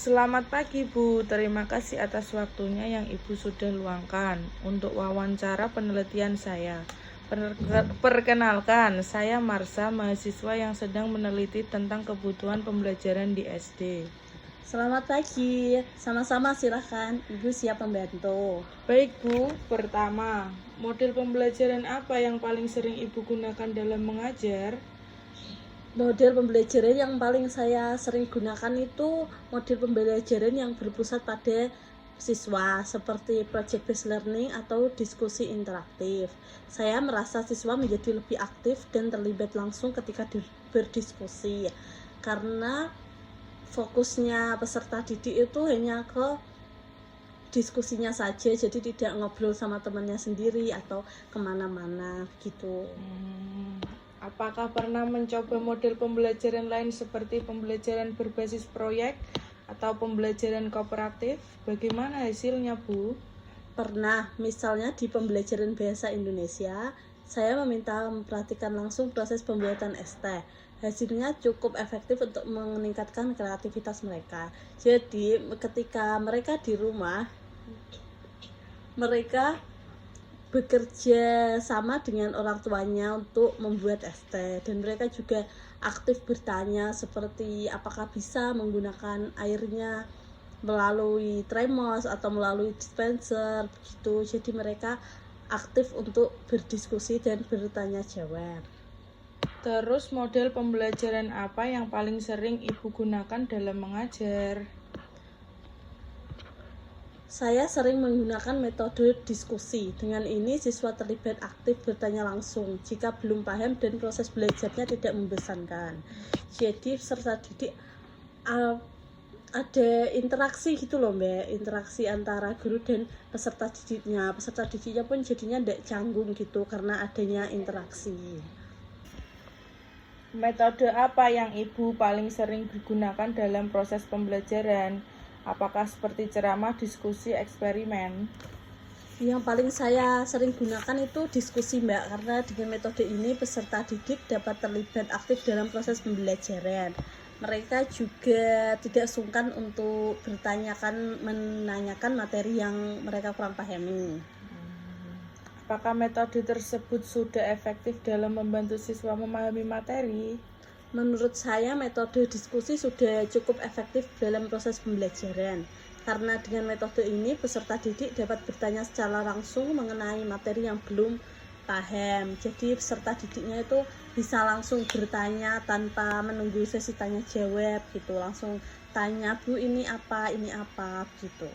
Selamat pagi Bu, terima kasih atas waktunya yang Ibu sudah luangkan untuk wawancara penelitian saya. Perkenalkan, saya Marsha, mahasiswa yang sedang meneliti tentang kebutuhan pembelajaran di SD. Selamat pagi, sama-sama silahkan, Ibu siap membantu. Baik Bu, pertama, model pembelajaran apa yang paling sering Ibu gunakan dalam mengajar? Model pembelajaran yang paling saya sering gunakan itu model pembelajaran yang berpusat pada siswa seperti project based learning atau diskusi interaktif. Saya merasa siswa menjadi lebih aktif dan terlibat langsung ketika berdiskusi karena fokusnya peserta didik itu hanya ke diskusinya saja, jadi tidak ngobrol sama temannya sendiri atau kemana-mana gitu. Apakah pernah mencoba model pembelajaran lain seperti pembelajaran berbasis proyek atau pembelajaran kooperatif? Bagaimana hasilnya, Bu? Pernah, misalnya di pembelajaran bahasa Indonesia, saya meminta memperhatikan langsung proses pembuatan ST. Hasilnya cukup efektif untuk meningkatkan kreativitas mereka. Jadi, ketika mereka di rumah, mereka bekerja sama dengan orang tuanya untuk membuat ST, dan mereka juga aktif bertanya seperti apakah bisa menggunakan airnya melalui termos atau melalui dispenser begitu. Jadi mereka aktif untuk berdiskusi dan bertanya jawab. Terus model pembelajaran apa yang paling sering Ibu gunakan dalam mengajar? Saya sering menggunakan metode diskusi. Dengan ini siswa terlibat aktif bertanya langsung jika belum paham dan proses belajarnya tidak membosankan. Jadi peserta didik ada interaksi gitu loh Mbak, interaksi antara guru dan peserta didiknya. Peserta didiknya pun jadinya tidak canggung gitu karena adanya interaksi. Metode apa yang Ibu paling sering digunakan dalam proses pembelajaran? Apakah seperti ceramah, diskusi, eksperimen? Yang paling saya sering gunakan itu diskusi Mbak, karena dengan metode ini peserta didik dapat terlibat aktif dalam proses pembelajaran. Mereka juga tidak sungkan untuk menanyakan materi yang mereka kurang pahami. Apakah metode tersebut sudah efektif dalam membantu siswa memahami materi? Menurut saya metode diskusi sudah cukup efektif dalam proses pembelajaran, karena dengan metode ini peserta didik dapat bertanya secara langsung mengenai materi yang belum paham. Jadi peserta didiknya itu bisa langsung bertanya tanpa menunggu sesi tanya jawab gitu, langsung tanya, Bu ini apa gitu.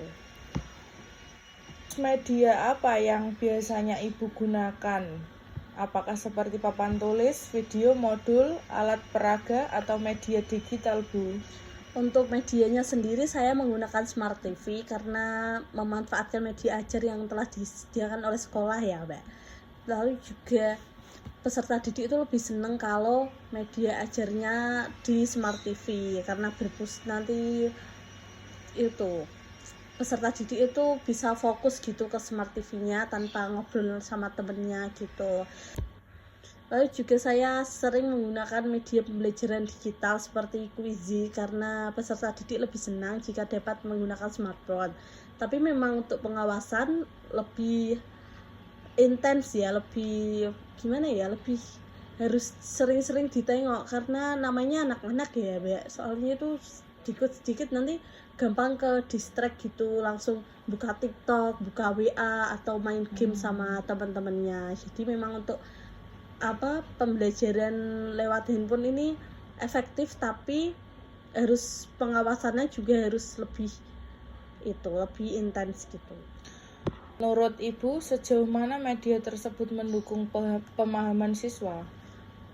Media apa yang biasanya Ibu gunakan? Apakah seperti papan tulis, video, modul, alat peraga, atau media digital, Bu? Untuk medianya sendiri saya menggunakan Smart TV karena memanfaatkan media ajar yang telah disediakan oleh sekolah ya Mbak. Lalu juga peserta didik itu lebih senang kalau media ajarnya di Smart TV karena nanti itu peserta didik itu bisa fokus gitu ke Smart TV-nya tanpa ngobrol sama temennya gitu. Lalu juga saya sering menggunakan media pembelajaran digital seperti Quizy karena peserta didik lebih senang jika dapat menggunakan smartphone. Tapi memang untuk pengawasan lebih intens ya, lebih lebih harus sering-sering ditengok karena namanya anak-anak ya Mbak. Soalnya itu sedikit nanti gampang ke distract gitu, langsung buka TikTok, buka WA atau main game sama teman-temannya. Jadi memang untuk pembelajaran lewat handphone ini efektif, tapi harus pengawasannya juga harus lebih intens gitu. Menurut Ibu, sejauh mana media tersebut mendukung pemahaman siswa?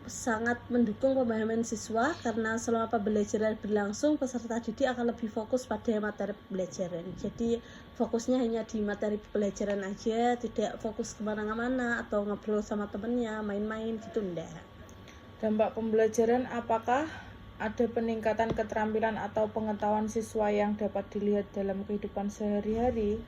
Sangat mendukung pemahaman siswa karena selama pembelajaran berlangsung peserta didik akan lebih fokus pada materi pembelajaran. Jadi fokusnya hanya di materi pembelajaran aja, tidak fokus kemana-mana atau ngobrol sama temennya, main-main gitu enggak. Dampak pembelajaran, apakah ada peningkatan keterampilan atau pengetahuan siswa yang dapat dilihat dalam kehidupan sehari-hari?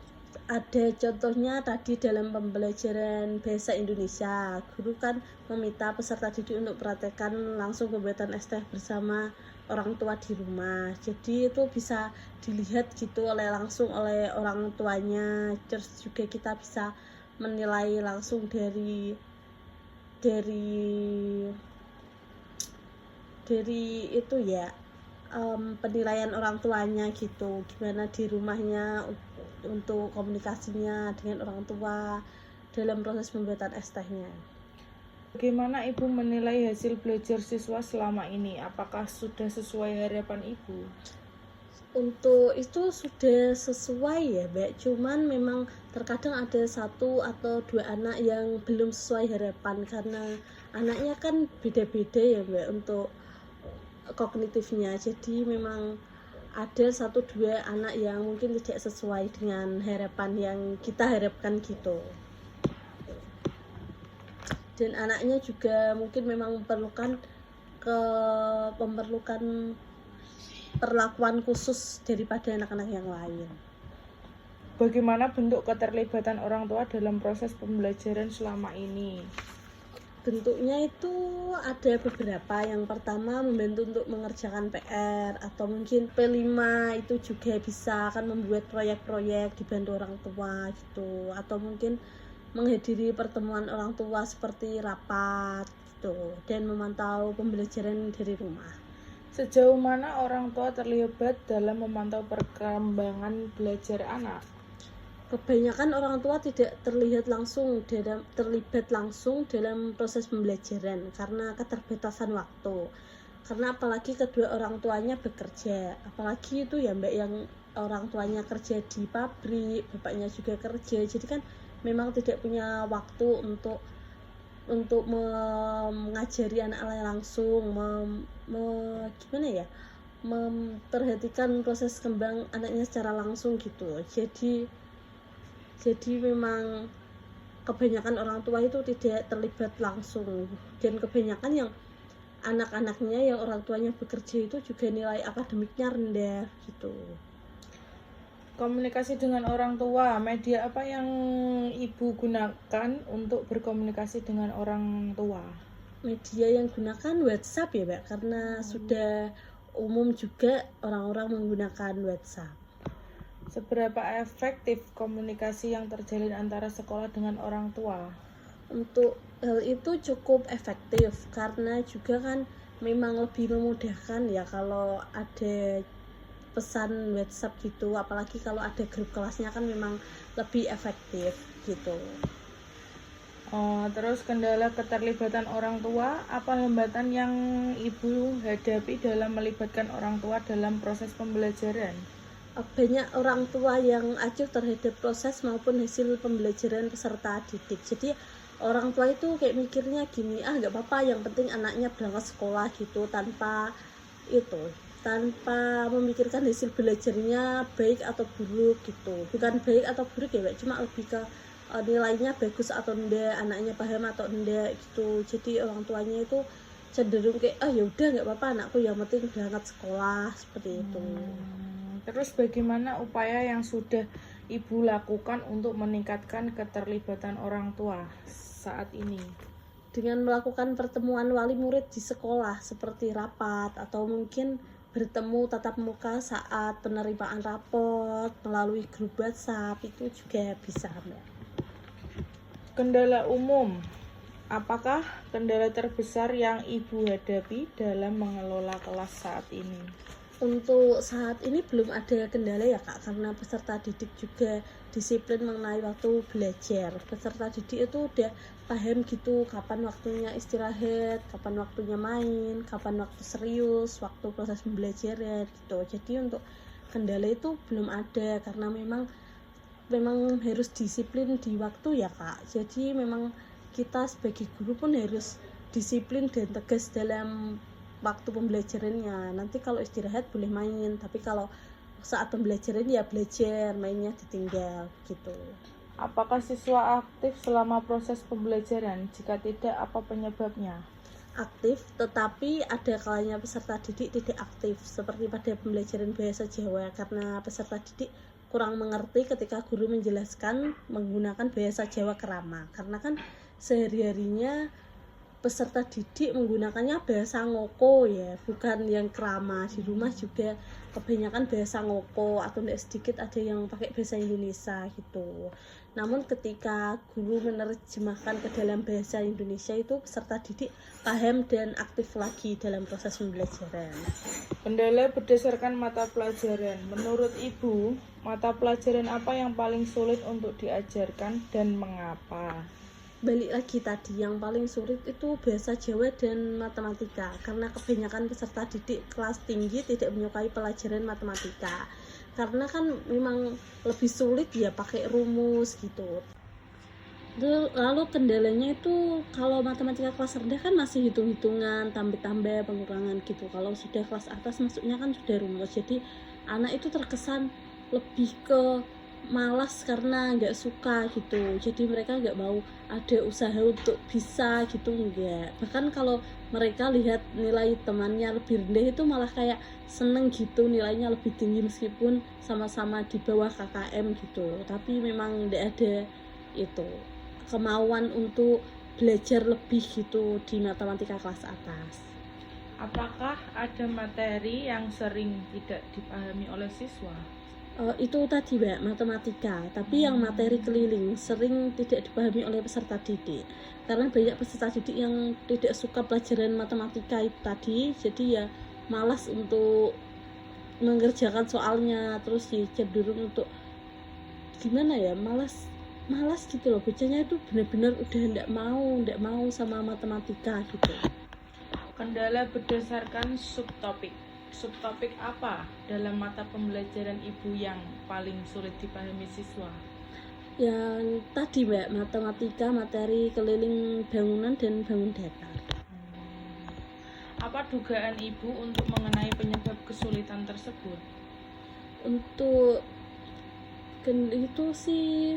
Ada contohnya tadi dalam pembelajaran bahasa Indonesia, guru kan meminta peserta didik untuk praktekkan langsung pembuatan ST bersama orang tua di rumah. Jadi itu bisa dilihat gitu langsung oleh orang tuanya, terus juga kita bisa menilai langsung dari itu ya, penilaian orang tuanya gitu, gimana di rumahnya untuk komunikasinya dengan orang tua dalam proses pembuatan es tehnya. Bagaimana Ibu menilai hasil belajar siswa selama ini? Apakah sudah sesuai harapan Ibu? Untuk itu sudah sesuai ya Mbak, cuman memang terkadang ada 1 atau 2 anak yang belum sesuai harapan karena anaknya kan beda-beda ya Mbak untuk kognitifnya. Jadi memang ada 1-2 anak yang mungkin tidak sesuai dengan harapan yang kita harapkan gitu, dan anaknya juga mungkin memang memerlukan perlakuan khusus daripada anak-anak yang lain. Bagaimana bentuk keterlibatan orang tua dalam proses pembelajaran selama ini? Bentuknya itu ada beberapa. Yang pertama membantu untuk mengerjakan PR, atau mungkin P5 itu juga bisa kan membuat proyek-proyek dibantu orang tua gitu, atau mungkin menghadiri pertemuan orang tua seperti rapat gitu, dan memantau pembelajaran dari rumah. Sejauh mana orang tua terlibat dalam memantau perkembangan belajar anak? Kebanyakan orang tua tidak terlibat langsung dalam proses pembelajaran karena keterbatasan waktu. Karena apalagi kedua orang tuanya bekerja, apalagi itu ya Mbak yang orang tuanya kerja di pabrik, bapaknya juga kerja, jadi kan memang tidak punya waktu untuk mengajari anak langsung, gimana ya, memperhatikan proses kembang anaknya secara langsung gitu. Jadi memang kebanyakan orang tua itu tidak terlibat langsung, dan kebanyakan yang anak-anaknya yang orang tuanya bekerja itu juga nilai akademiknya rendah gitu. Komunikasi dengan orang tua, media apa yang Ibu gunakan untuk berkomunikasi dengan orang tua? Media yang gunakan WhatsApp ya Mbak, karena sudah umum juga orang-orang menggunakan WhatsApp. Seberapa efektif komunikasi yang terjalin antara sekolah dengan orang tua? Untuk hal itu cukup efektif karena juga kan memang lebih memudahkan ya kalau ada pesan WhatsApp gitu, apalagi kalau ada grup kelasnya kan memang lebih efektif gitu. Terus kendala keterlibatan orang tua, apa hambatan yang Ibu hadapi dalam melibatkan orang tua dalam proses pembelajaran? Banyak orang tua yang acuh terhadap proses maupun hasil pembelajaran peserta didik. Jadi orang tua itu kayak mikirnya gini, nggak apa-apa, yang penting anaknya berangkat sekolah gitu, tanpa memikirkan hasil belajarnya baik atau buruk gitu. Bukan baik atau buruk ya Mbak, cuma lebih ke nilainya bagus atau enggak, anaknya paham atau enggak gitu. Jadi orang tuanya itu cenderung kayak ya udah nggak apa-apa anakku, yang penting berangkat sekolah, seperti itu. Terus bagaimana upaya yang sudah Ibu lakukan untuk meningkatkan keterlibatan orang tua saat ini? Dengan melakukan pertemuan wali murid di sekolah seperti rapat, atau mungkin bertemu tatap muka saat penerimaan raport melalui grup WhatsApp, itu juga bisa Mbak. Kendala umum, apakah kendala terbesar yang Ibu hadapi dalam mengelola kelas saat ini? Untuk saat ini belum ada kendala ya Kak, karena peserta didik juga disiplin mengenai waktu belajar. Peserta didik itu udah paham gitu kapan waktunya istirahat, kapan waktunya main, kapan waktu serius, waktu proses pembelajaran gitu. Jadi untuk kendala itu belum ada karena memang harus disiplin di waktu ya Kak. Jadi memang kita sebagai guru pun harus disiplin dan tegas dalam waktu pembelajarannya. Nanti kalau istirahat boleh main, tapi kalau saat pembelajaran ya belajar, mainnya ditinggal gitu. Apakah siswa aktif selama proses pembelajaran? Jika tidak, apa penyebabnya? Aktif, tetapi ada kalanya peserta didik tidak aktif, seperti pada pembelajaran bahasa Jawa, karena peserta didik kurang mengerti ketika guru menjelaskan menggunakan bahasa Jawa kerama, karena kan sehari-harinya peserta didik menggunakannya bahasa ngoko ya, bukan yang krama. Di rumah juga kebanyakan bahasa ngoko atau tidak sedikit ada yang pakai bahasa Indonesia gitu. Namun ketika guru menerjemahkan ke dalam bahasa Indonesia itu peserta didik paham dan aktif lagi dalam proses pembelajaran. Kendala berdasarkan mata pelajaran. Menurut Ibu, mata pelajaran apa yang paling sulit untuk diajarkan dan mengapa? Balik lagi tadi, yang paling sulit itu bahasa Jawa dan matematika, karena kebanyakan peserta didik kelas tinggi tidak menyukai pelajaran matematika, karena kan memang lebih sulit ya pakai rumus gitu. Lalu kendalanya itu kalau matematika kelas rendah kan masih hitung-hitungan, tambah-tambah, pengurangan gitu. Kalau sudah kelas atas masuknya kan sudah rumus, jadi anak itu terkesan lebih ke malas karena nggak suka gitu, jadi mereka nggak mau ada usaha untuk bisa gitu, enggak. Bahkan kalau mereka lihat nilai temannya lebih rendah itu malah kayak seneng gitu, nilainya lebih tinggi meskipun sama-sama di bawah KKM gitu, tapi memang nggak ada itu kemauan untuk belajar lebih gitu di matematika kelas atas. Apakah ada materi yang sering tidak dipahami oleh siswa? Itu tadi Mbak, matematika, tapi yang materi keliling sering tidak dipahami oleh peserta didik, karena banyak peserta didik yang tidak suka pelajaran matematika itu tadi, jadi ya malas untuk mengerjakan soalnya, terus ya cenderung untuk gimana ya, malas gitu loh, bacanya itu benar-benar udah nggak mau sama matematika gitu. Kendala berdasarkan subtopik. Subtopik apa dalam mata pembelajaran Ibu yang paling sulit dipahami siswa? Yang tadi Mbak, matematika, materi keliling bangunan dan bangun datar. Apa dugaan Ibu untuk mengenai penyebab kesulitan tersebut? Untuk itu sih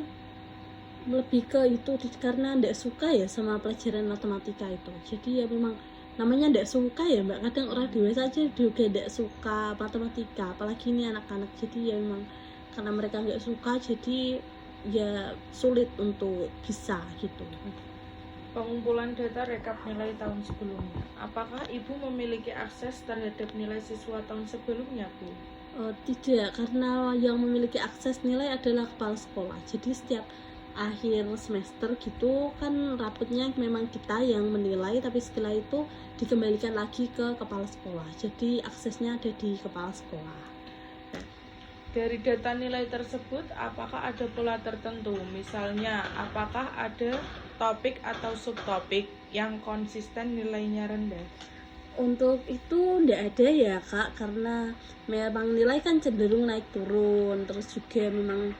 lebih ke itu karena nggak suka ya sama pelajaran matematika itu, jadi ya memang namanya nggak suka ya Mbak, kadang orang dewasa aja juga nggak suka matematika, apalagi ini anak-anak, jadi ya memang karena mereka nggak suka jadi ya sulit untuk bisa gitu. Pengumpulan data rekap nilai tahun sebelumnya. Apakah Ibu memiliki akses terhadap nilai siswa tahun sebelumnya, Bu? Tidak, karena yang memiliki akses nilai adalah kepala sekolah, jadi setiap akhir semester gitu kan rapotnya memang kita yang menilai, tapi setelah itu dikembalikan lagi ke kepala sekolah, jadi aksesnya ada di kepala sekolah. Dari data nilai tersebut, apakah ada pola tertentu? Misalnya, apakah ada topik atau subtopik yang konsisten nilainya rendah? Untuk itu enggak ada ya Kak, karena memang nilai kan cenderung naik turun, terus juga memang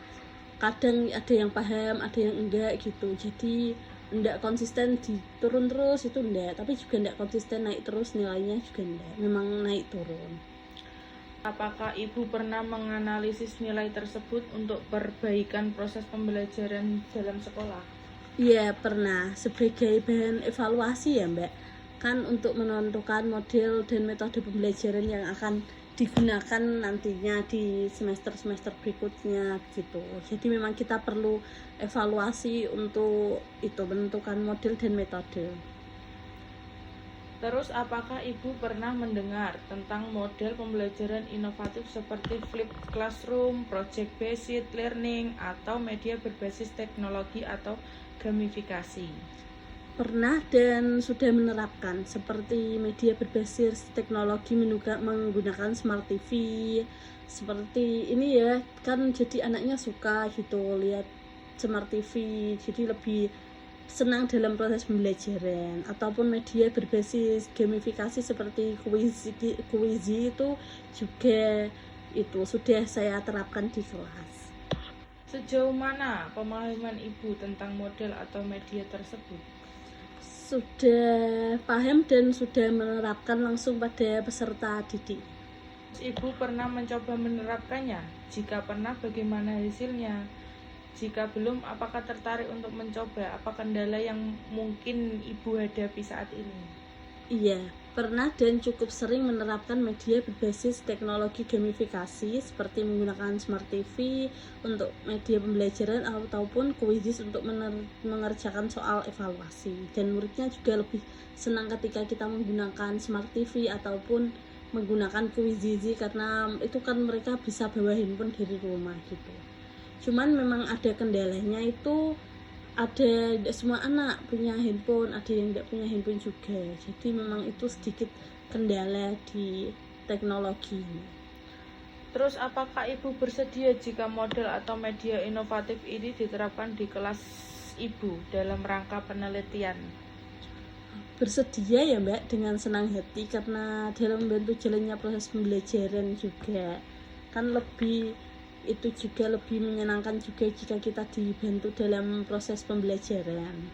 kadang ada yang paham, ada yang enggak gitu, jadi enggak konsisten di turun terus itu enggak, tapi juga enggak konsisten naik terus, nilainya juga enggak, memang naik turun. Apakah Ibu pernah menganalisis nilai tersebut untuk perbaikan proses pembelajaran dalam sekolah? Iya pernah, sebagai bahan evaluasi ya Mbak, kan untuk menentukan model dan metode pembelajaran yang akan digunakan nantinya di semester-semester berikutnya gitu. Jadi memang kita perlu evaluasi untuk itu, menentukan model dan metode. Terus apakah Ibu pernah mendengar tentang model pembelajaran inovatif seperti flipped classroom, project based learning, atau media berbasis teknologi atau gamifikasi? Pernah dan sudah menerapkan, seperti media berbasis teknologi menggunakan smart TV, seperti ini ya, kan jadi anaknya suka gitu lihat smart TV, jadi lebih senang dalam proses pembelajaran. Ataupun media berbasis gamifikasi seperti Quizy itu juga itu sudah saya terapkan di kelas. Sejauh mana pemahaman Ibu tentang model atau media tersebut? Sudah paham dan sudah menerapkan langsung pada peserta didik. Ibu pernah mencoba menerapkannya? Jika pernah, bagaimana hasilnya? Jika belum, apakah tertarik untuk mencoba? Apa kendala yang mungkin Ibu hadapi saat ini? Iya, Pernah dan cukup sering menerapkan media berbasis teknologi gamifikasi seperti menggunakan Smart TV untuk media pembelajaran ataupun Quizzes untuk mengerjakan soal evaluasi. Dan muridnya juga lebih senang ketika kita menggunakan Smart TV ataupun menggunakan Quizzes karena itu kan mereka bisa bawa handphone dari rumah gitu. Cuman memang ada kendalanya, itu ada tidak semua anak punya handphone, ada yang tidak punya handphone juga, jadi memang itu sedikit kendala di teknologi ini. Terus apakah Ibu bersedia jika model atau media inovatif ini diterapkan di kelas Ibu dalam rangka penelitian? Bersedia ya Mbak, dengan senang hati, karena dalam membantu jalannya proses pembelajaran juga kan itu juga lebih menyenangkan juga jika kita dibantu dalam proses pembelajaran.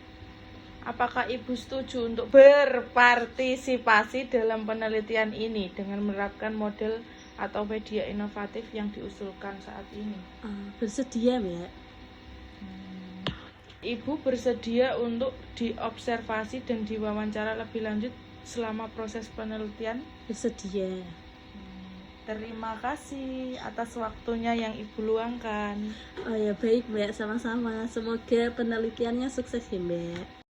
Apakah Ibu setuju untuk berpartisipasi dalam penelitian ini dengan menerapkan model atau media inovatif yang diusulkan saat ini? Bersedia Mbak. Ibu bersedia untuk diobservasi dan diwawancara lebih lanjut selama proses penelitian? Bersedia. Terima kasih atas waktunya yang Ibu luangkan. Oh ya, baik Mbak, sama-sama. Semoga penelitiannya sukses ya Mbak.